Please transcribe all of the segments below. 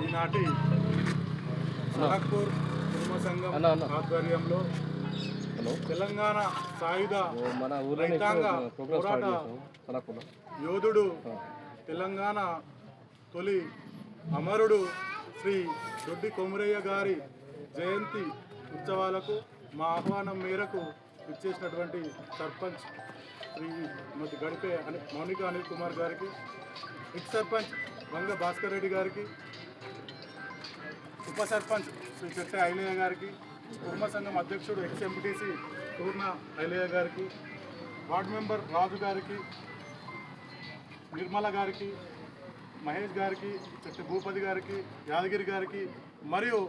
ఈనాటి సనక్పూర్ కుర్మ సంఘం ఆధ్వర్యంలో తెలంగాణ సాయుధ రైతాంగ పోరాట యోధుడు తెలంగాణ తొలి అమరుడు శ్రీ దొడ్డి కొమరయ్య గారి జయంతి ఉత్సవాలకు మా ఆహ్వానం మేరకు ఇచ్చేసినటువంటి సర్పంచ్ శ్రీమతి గడిపే మౌనిక అనిల్ కుమార్ గారికి, ఎక్స్ సర్పంచ్ వంగ భాస్కర్ రెడ్డి గారికి, ఉప సర్పంచ్ శ్రీ చెట్టే ఐలయ్య గారికి, కుర్మ సంఘం అధ్యక్షుడు ఎక్స్ ఎంపీటీసీ పూర్ణ ఐలయ్య గారికి, వార్డు మెంబర్ రాజు గారికి, నిర్మల గారికి, మహేష్ గారికి, చెట్టు భూపతి గారికి, యాదగిరి గారికి, మరియు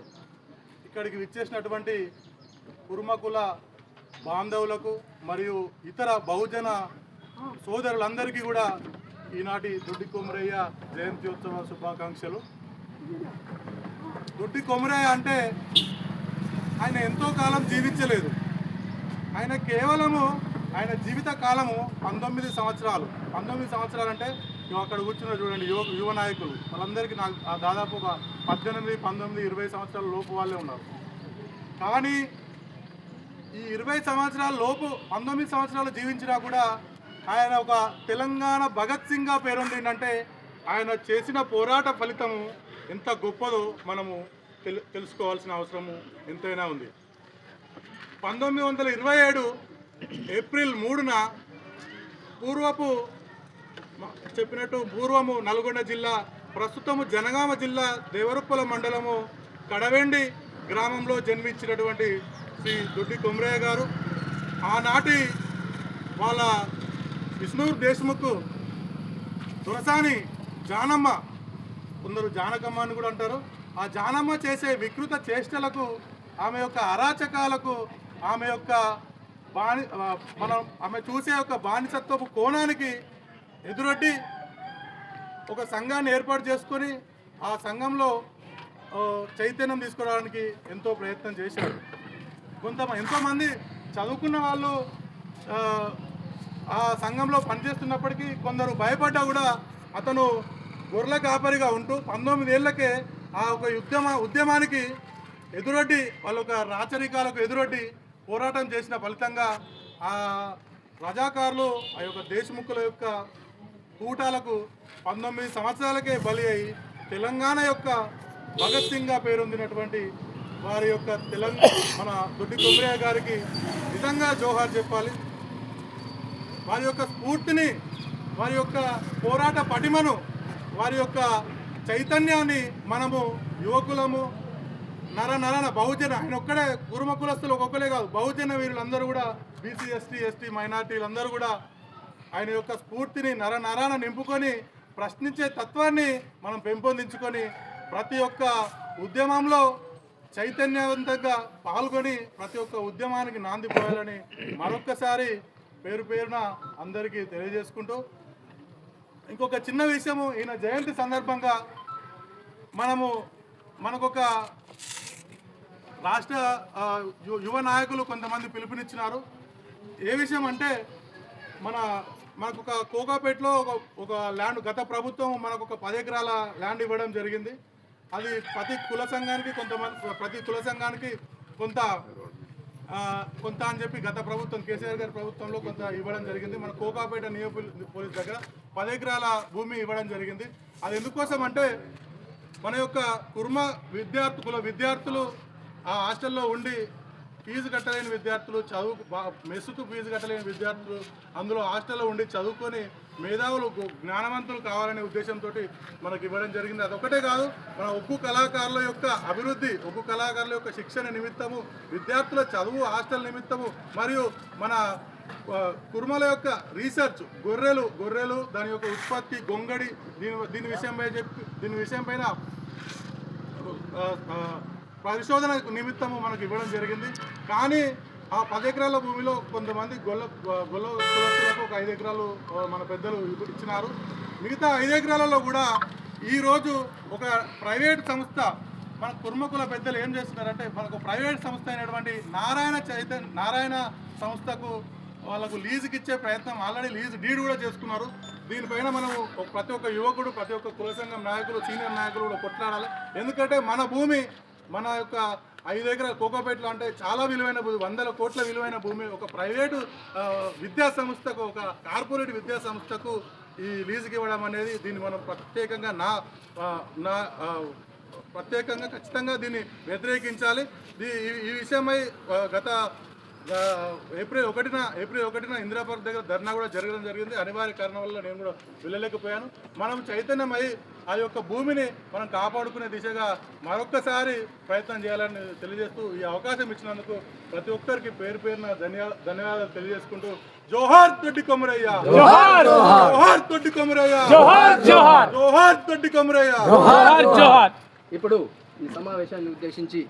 ఇక్కడికి విచ్చేసినటువంటి కుర్మకుల బాంధవులకు మరియు ఇతర బహుజన సోదరులందరికీ కూడా ఈనాటి దొడ్డి కొమరయ్య జయంత్యోత్సవ శుభాకాంక్షలు. దొడ్డి కొమరయ్య అంటే ఆయన ఎంతో కాలం జీవించలేదు. ఆయన కేవలము ఆయన జీవిత కాలము 19 సంవత్సరాలు. 19 సంవత్సరాలు అంటే అక్కడ కూర్చున్న చూడండి యువ నాయకులు వాళ్ళందరికీ నాకు దాదాపు ఒక 18, 19, 20 సంవత్సరాల లోపు వాళ్ళే ఉన్నారు. కానీ ఈ 20 సంవత్సరాల లోపు 19 సంవత్సరాలు జీవించినా కూడా ఆయన ఒక తెలంగాణ భగత్ సింగ్గా పేరొందిందంటే ఆయన చేసిన పోరాట ఫలితము ఎంత గొప్పదో మనము తెలుసుకోవాల్సిన అవసరము ఎంతైనా ఉంది. 1927 ఏప్రిల్ 3న పూర్వము నల్గొండ జిల్లా, ప్రస్తుతము జనగామ జిల్లా దేవరుప్పల మండలము కడవెండి గ్రామంలో జన్మించినటువంటి శ్రీ దొడ్డి కొమరయ్య గారు ఆనాటి వాళ్ళ విష్ణూర్ దేశ్ముఖ్ దొరసాని జానమ్మ, కొందరు జానకమ్మ అని కూడా అంటారు, ఆ జానమ్మ చేసే వికృత చేష్టలకు, ఆమె యొక్క అరాచకాలకు, ఆమె యొక్క ఆమె చూసే ఒక బానిసత్వపు కోణానికి ఎదురొడ్డి ఒక సంఘాన్ని ఏర్పాటు చేసుకొని ఆ సంఘంలో చైతన్యం తీసుకురావడానికి ఎంతో ప్రయత్నం చేశారు. ఎంతోమంది చదువుకున్న వాళ్ళు ఆ సంఘంలో పనిచేస్తున్నప్పటికీ కొందరు భయపడ్డా కూడా అతను గొర్రెల కాపరిగా ఉంటూ 19 ఏళ్లకే ఆ ఒక ఉద్యమానికి ఎదురొడ్డి వాళ్ళ ఒక రాచరికాలకు ఎదురొడ్డి పోరాటం చేసిన ఫలితంగా ఆ రజాకారులు ఆ యొక్క దేశముఖుల యొక్క కూటాలకు 19 సంవత్సరాలకే బలి అయి తెలంగాణ యొక్క భగత్ సింగ్గా పేరొందినటువంటి వారి యొక్క మన దొడ్డి కొమరయ్య గారికి నిజంగా జోహార్ చెప్పాలి. వారి యొక్క స్ఫూర్తిని, వారి యొక్క పోరాట పటిమను, వారి యొక్క చైతన్యాన్ని మనము యువకులము నరన బహుజన, ఆయన ఒక్కడే కుర్మ కులస్తులు ఒక్కొక్కలే కాదు, బహుజన వీరులందరూ కూడా బీసీ ఎస్టీ మైనార్టీలందరూ కూడా ఆయన యొక్క స్ఫూర్తిని నరాన నింపుకొని ప్రశ్నించే తత్వాన్ని మనం పెంపొందించుకొని ప్రతి ఒక్క ఉద్యమంలో చైతన్యవంతంగా పాల్గొని ప్రతి ఒక్క ఉద్యమానికి నాంది పోయాలని మరొక్కసారి పేరున అందరికీ తెలియజేసుకుంటూ, ఇంకొక చిన్న విషయము, ఈయన జయంతి సందర్భంగా మనకొక రాష్ట్ర యువ నాయకులు కొంతమంది పిలుపునిచ్చినారు. ఏ విషయం అంటే మనకు ఒక కోకాపేటలో ఒక ల్యాండ్ గత ప్రభుత్వం మనకు ఒక 10 ఎకరాల ల్యాండ్ ఇవ్వడం జరిగింది. అది ప్రతి కుల సంఘానికి కొంత అని చెప్పి గత ప్రభుత్వం కేసీఆర్ గారి ప్రభుత్వంలో కొంత ఇవ్వడం జరిగింది. మన కోకాపేట నియో పోలీస్ దగ్గర 10 ఎకరాల భూమి ఇవ్వడం జరిగింది. అది ఎందుకోసం అంటే మన యొక్క కుర్మ విద్యార్థులు ఆ హాస్టల్లో ఉండి ఫీజు కట్టలేని విద్యార్థులు, మెస్సుకు ఫీజు కట్టలేని విద్యార్థులు అందులో హాస్టల్లో ఉండి చదువుకొని మేధావులు జ్ఞానవంతులు కావాలనే ఉద్దేశంతో మనకి ఇవ్వడం జరిగింది. అదొకటే కాదు, మన ఉక్కు కళాకారుల యొక్క అభివృద్ధి, ఉక్కు కళాకారుల యొక్క శిక్షణ నిమిత్తము, విద్యార్థుల చదువు హాస్టల్ నిమిత్తము, మరియు మన కుర్మల యొక్క రీసెర్చ్, గొర్రెలు దాని యొక్క ఉత్పత్తి, గొంగడి, దీని విషయంపైన పరిశోధన నిమిత్తము మనకు ఇవ్వడం జరిగింది. కానీ ఆ 10 ఎకరాల భూమిలో కొంతమంది గొల్ల కులస్తులకు ఒక 5 ఎకరాలు మన పెద్దలు ఇచ్చినారు. మిగతా 5 ఎకరాలలో కూడా ఈరోజు ఒక ప్రైవేట్ సంస్థ, మన కుర్మకుల పెద్దలు ఏం చేస్తున్నారంటే మనకు ప్రైవేట్ సంస్థ అయినటువంటి నారాయణ సంస్థకు వాళ్ళకు లీజుకి ఇచ్చే ప్రయత్నం ఆల్రెడీ లీజ్ డీడ్ కూడా చేసుకున్నారు. దీనిపైన మనం ప్రతి ఒక్క యువకుడు, ప్రతి ఒక్క కుల సంఘం నాయకులు, సీనియర్ నాయకులు కూడా కొట్లాడాలి. ఎందుకంటే మన భూమి, మన యొక్క 5 ఎకరాల కోకాపేటలో అంటే చాలా విలువైన భూమి, 100 కోట్ల విలువైన భూమి ఒక ప్రైవేటు విద్యా సంస్థకు, ఒక కార్పొరేట్ విద్యా సంస్థకు ఈ లీజుకి ఇవ్వడం అనేది దీన్ని మనం ప్రత్యేకంగా ప్రత్యేకంగా ఖచ్చితంగా దీన్ని వ్యతిరేకించాలి. ఈ విషయమై గత ఏప్రిల్ 1న ఇందిరాపార్క్ దగ్గర ధర్నా కూడా జరగడం జరిగింది. అనివార్య కారణం వల్ల నేను కూడా వెళ్ళలేకపోయాను. మనం చైతన్యమై ఆ యొక్క భూమిని మనం కాపాడుకునే దిశగా మరొక్కసారి ప్రయత్నం చేయాలని తెలియజేస్తూ ఈ అవకాశం ఇచ్చినందుకు ప్రతి ఒక్కరికి పేరు పేరున ధన్యవాదాలు తెలియజేసుకుంటూ జోహార్ దొడ్డి కొమరయ్య, జోహార్ దొడ్డి కొమరయ్య, జోహార్ దొడ్డి కొమరయ్య. ఇప్పుడు ఈ సమావేశాన్ని ఉద్దేశించి